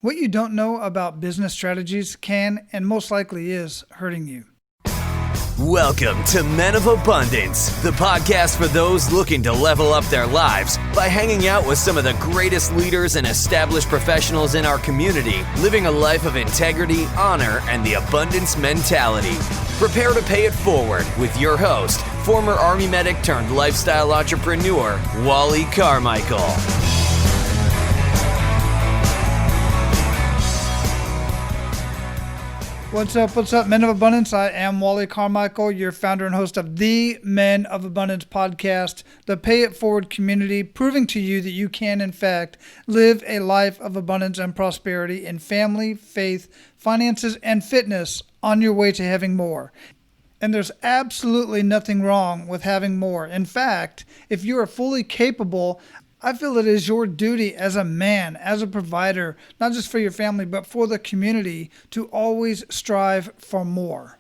What you don't know about business strategies can and most likely is hurting you. Welcome to Men of Abundance, the podcast for those looking to level up their lives by hanging out with some of the greatest leaders and established professionals in our community, living a life of integrity, honor, and the abundance mentality. Prepare to pay it forward with your host, former Army medic turned lifestyle entrepreneur, Wally Carmichael. What's up, Men of Abundance? I am Wally Carmichael, your founder and host of the Men of Abundance podcast, the Pay It Forward community, proving to you that you can, in fact, live a life of abundance and prosperity in family, faith, finances, and fitness on your way to having more. And there's absolutely nothing wrong with having more. In fact, if you are fully capable, I feel it is your duty as a man, as a provider, not just for your family, but for the community, to always strive for more.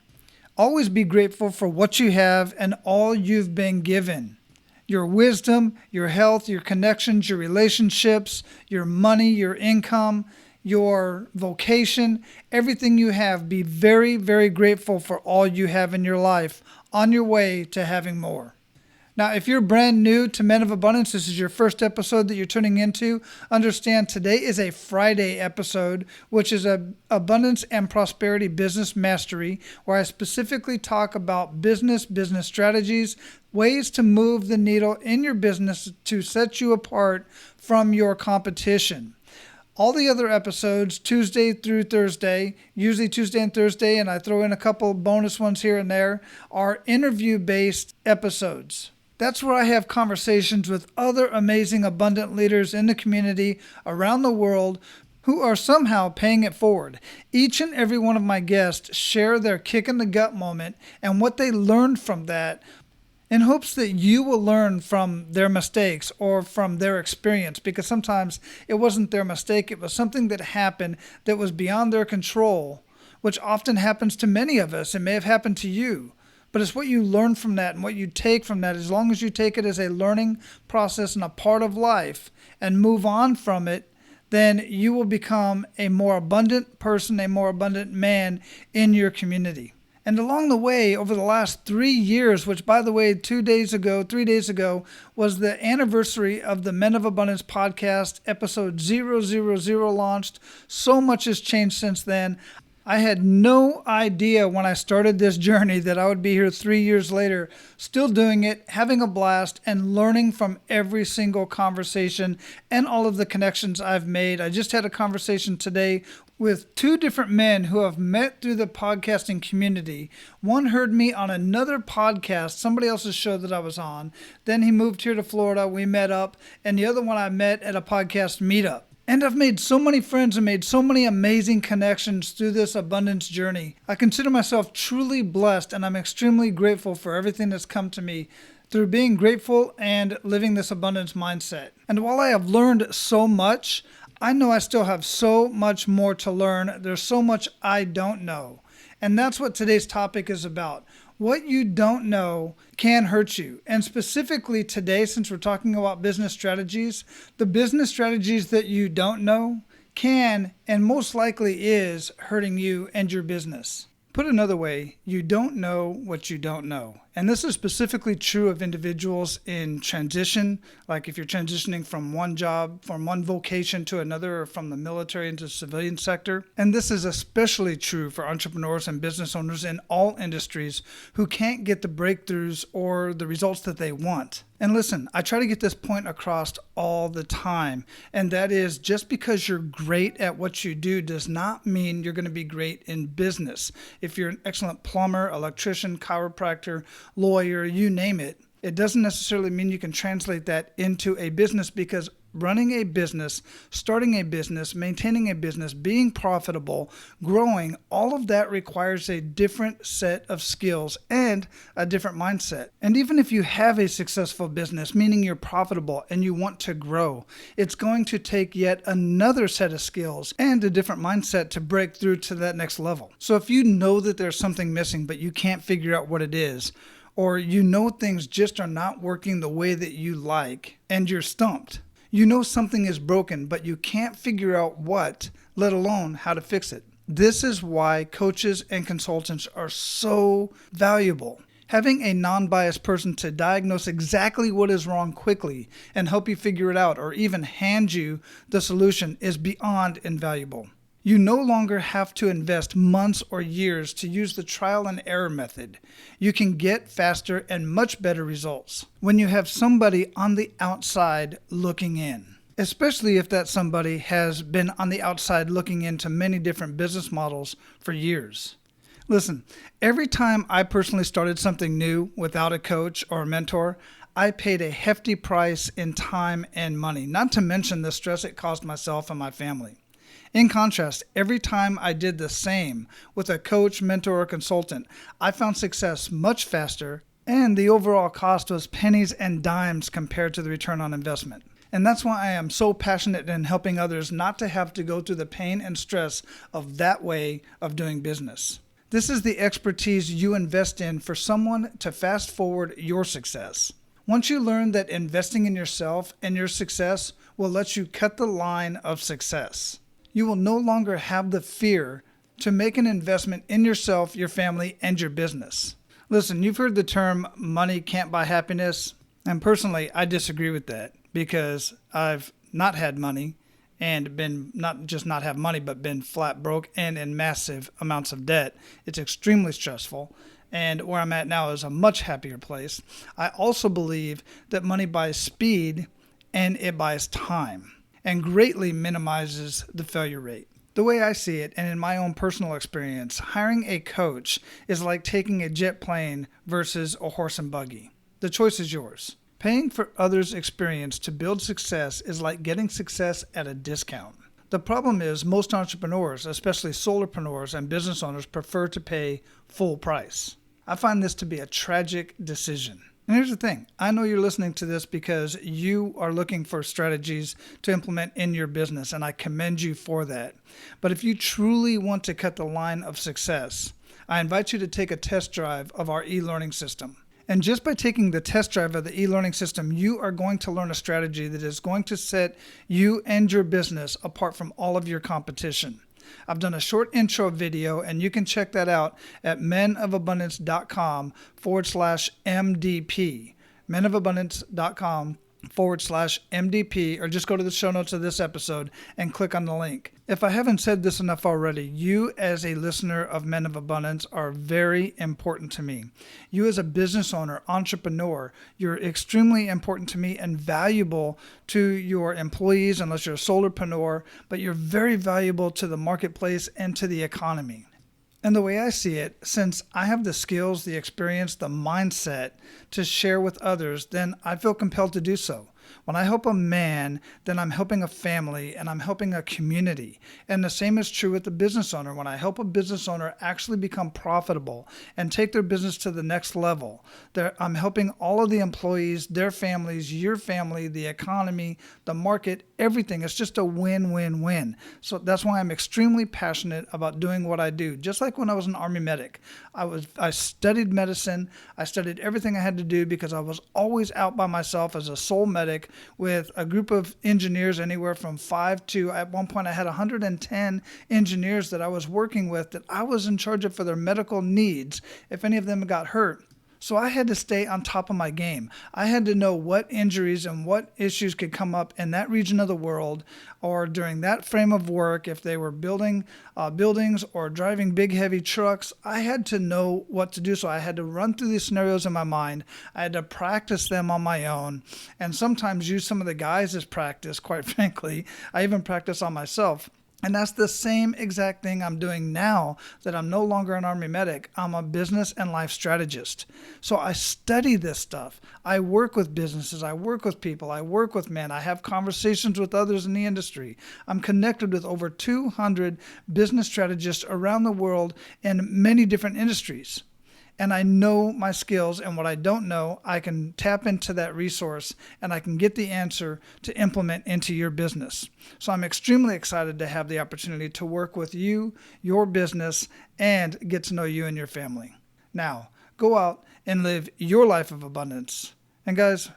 Always be grateful for what you have and all you've been given. Your wisdom, your health, your connections, your relationships, your money, your income, your vocation, everything you have. Be very, very grateful for all you have in your life on your way to having more. Now, if you're brand new to Men of Abundance, this is your first episode that you're tuning into, understand today is a Friday episode, which is a Abundance and Prosperity Business Mastery, where I specifically talk about business strategies, ways to move the needle in your business to set you apart from your competition. All the other episodes, Tuesday through Thursday, usually Tuesday and Thursday, and I throw in a couple bonus ones here and there, are interview-based episodes. That's where I have conversations with other amazing, abundant leaders in the community around the world who are somehow paying it forward. Each and every one of my guests share their kick in the gut moment and what they learned from that, in hopes that you will learn from their mistakes or from their experience, because sometimes it wasn't their mistake, it was something that happened that was beyond their control, which often happens to many of us. It may have happened to you. But it's what you learn from that and what you take from that. As long as you take it as a learning process and a part of life and move on from it, then you will become a more abundant person, a more abundant man in your community. And along the way, over the last 3 years, which, by the way, 3 days ago, was the anniversary of the Men of Abundance podcast, episode 000 launched. So much has changed since then. I had no idea when I started this journey that I would be here 3 years later, still doing it, having a blast, and learning from every single conversation and all of the connections I've made. I just had a conversation today with two different men who have met through the podcasting community. One heard me on another podcast, somebody else's show that I was on. Then he moved here to Florida. We met up. And the other one I met at a podcast meetup. And I've made so many friends and made so many amazing connections through this abundance journey. I consider myself truly blessed, and I'm extremely grateful for everything that's come to me through being grateful and living this abundance mindset. And while I have learned so much, I know I still have so much more to learn. There's so much I don't know. And that's what today's topic is about. What you don't know can hurt you. And specifically today, since we're talking about business strategies, the business strategies that you don't know can and most likely is hurting you and your business. Put another way, you don't know what you don't know. And this is specifically true of individuals in transition, like if you're transitioning from one job, from one vocation to another, or from the military into the civilian sector. And this is especially true for entrepreneurs and business owners in all industries who can't get the breakthroughs or the results that they want. And listen, I try to get this point across all the time, and that is just because you're great at what you do does not mean you're going to be great in business. If you're an excellent plumber, electrician, chiropractor, lawyer, you name it, it doesn't necessarily mean you can translate that into a business, because running a business, starting a business, maintaining a business, being profitable, growing, all of that requires a different set of skills and a different mindset. And even if you have a successful business, meaning you're profitable and you want to grow, it's going to take yet another set of skills and a different mindset to break through to that next level. So if you know that there's something missing, but you can't figure out what it is, or you know things just are not working the way that you like, and you're stumped, You know something is broken, but you can't figure out what, let alone how to fix it. This is why coaches and consultants are so valuable. Having a non-biased person to diagnose exactly what is wrong quickly and help you figure it out or even hand you the solution is beyond invaluable. You no longer have to invest months or years to use the trial and error method. You can get faster and much better results when you have somebody on the outside looking in, especially if that somebody has been on the outside looking into many different business models for years. Listen, every time I personally started something new without a coach or a mentor, I paid a hefty price in time and money, not to mention the stress it caused myself and my family. In contrast, every time I did the same with a coach, mentor, or consultant, I found success much faster, and the overall cost was pennies and dimes compared to the return on investment. And that's why I am so passionate in helping others not to have to go through the pain and stress of that way of doing business. This is the expertise you invest in for someone to fast forward your success. Once you learn that investing in yourself and your success will let you cut the line of success, you will no longer have the fear to make an investment in yourself, your family, and your business. Listen, you've heard the term money can't buy happiness, and personally, I disagree with that because I've not had money and been not just not have money, but been flat broke and in massive amounts of debt. It's extremely stressful. And where I'm at now is a much happier place. I also believe that money buys speed and it buys time and greatly minimizes the failure rate. The way I see it, and in my own personal experience, hiring a coach is like taking a jet plane versus a horse and buggy. The choice is yours. Paying for others' experience to build success is like getting success at a discount. The problem is most entrepreneurs, especially solopreneurs and business owners, prefer to pay full price. I find this to be a tragic decision. And here's the thing. I know you're listening to this because you are looking for strategies to implement in your business, and I commend you for that. But if you truly want to cut the line of success, I invite you to take a test drive of our e-learning system. And just by taking the test drive of the e-learning system, you are going to learn a strategy that is going to set you and your business apart from all of your competition. I've done a short intro video, and you can check that out at menofabundance.com/MDP. menofabundance.com/MDP, or just go to the show notes of this episode and click on the link. If I haven't said this enough already, you as a listener of Men of Abundance are very important to me. You as a business owner, entrepreneur, you're extremely important to me and valuable to your employees, unless you're a solopreneur, but you're very valuable to the marketplace and to the economy. And the way I see it, since I have the skills, the experience, the mindset to share with others, then I feel compelled to do so. When I help a man, then I'm helping a family and I'm helping a community. And the same is true with the business owner. When I help a business owner actually become profitable and take their business to the next level, I'm helping all of the employees, their families, your family, the economy, the market, everything. It's just a win-win-win. So that's why I'm extremely passionate about doing what I do. Just like when I was an Army medic, I studied medicine. I studied everything I had to do because I was always out by myself as a sole medic with a group of engineers, anywhere from 5 to, at one point I had 110 engineers that I was working with that I was in charge of for their medical needs if any of them got hurt. So I had to stay on top of my game. I had to know what injuries and what issues could come up in that region of the world or during that frame of work. If they were building buildings or driving big, heavy trucks, I had to know what to do. So I had to run through these scenarios in my mind. I had to practice them on my own and sometimes use some of the guys as practice, quite frankly. I even practice on myself. And that's the same exact thing I'm doing now that I'm no longer an Army medic. I'm a business and life strategist. So I study this stuff. I work with businesses. I work with people. I work with men. I have conversations with others in the industry. I'm connected with over 200 business strategists around the world in many different industries. And I know my skills, and what I don't know, I can tap into that resource and I can get the answer to implement into your business. So I'm extremely excited to have the opportunity to work with you, your business, and get to know you and your family. Now, go out and live your life of abundance. And guys,